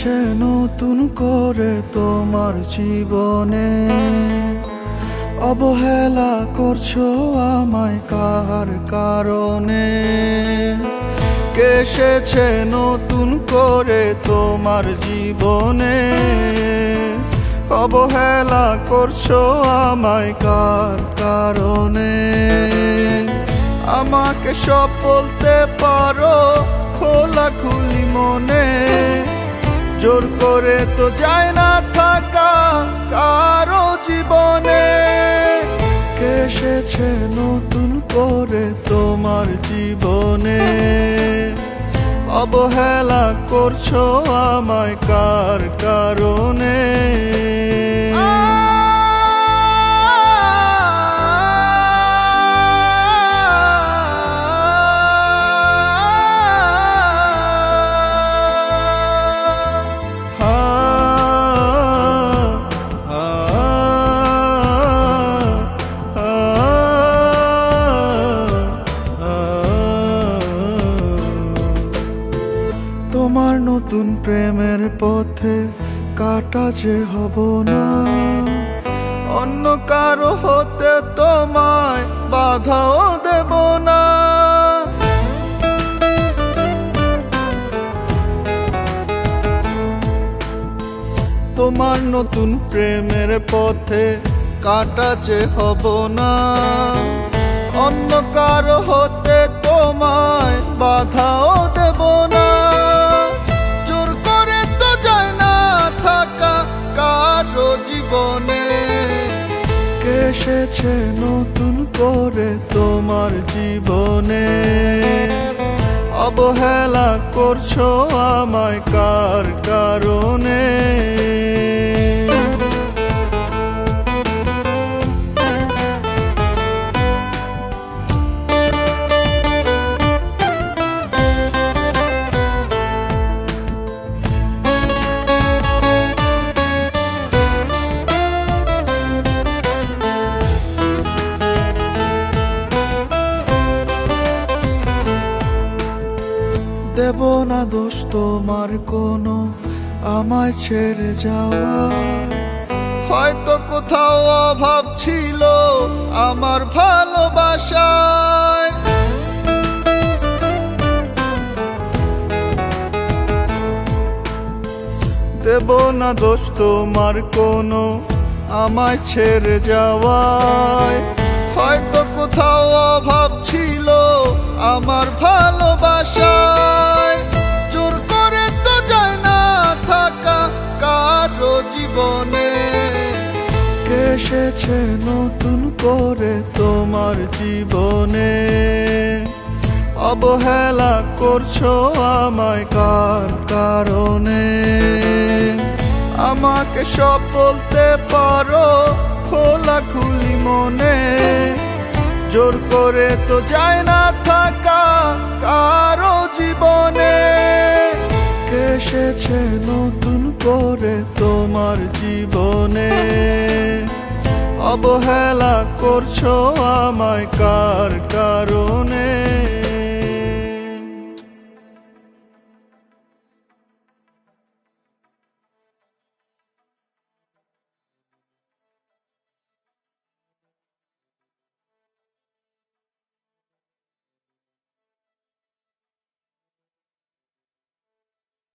এসেছে নতুন করে তোমার জীবনে, অবহেলা করছো আমায় কার কারণে? কে এসেছে নতুন করে তোমার জীবনে, অবহেলা করছো আমায় কার কারণে? আমাকে সব বলতে পারো খোলাখুলি মনে, জোর করে তো যায় না থাকা কারো জীবনে। কে এসেছে নতুন করে তোমার জীবনে, অবহেলা করছো আমায় কার কারণে? তোমার নতুন প্রেমের পথে কাটা যে হব না, অন্য কারো হতে তোমায় বাধাও দেব না। তোমার নতুন প্রেমের পথে কাটা যে হব না, অন্য কারো হতে তোমায় বাধাও দেব না। জোর করে তো যায় না থাকা কারো জীবনে। কে এসেছে নতুন করে তোমার জীবনে, অবহেলা করছো আমায় কার কারণে? দেব না দোষ তোমার কোনো আমায় ছেড়ে যাওয়া, হয়তো কোথাও অভাব ছিল আমার ভালোবাসায়। দেব না দোষ তোমার কোনো আমায় ছেড়ে যাওয়ায়, হয়তো কোথাও অভাব ছিল আমার ভালোবাসায়। জোর করে তো যায় না থাকা কারো জীবনে। কে এসেছে নতুন করে তোমার জীবনে, অবহেলা করছো আমায় কার কারণে? আমাকে সব বলতে পারো খোলাখুলি মনে, জোর করে তো যায় না থাকা কারো জীবনে। কে এসেছে নতুন করে তোমার জীবনে, অবহেলা করছো আমায়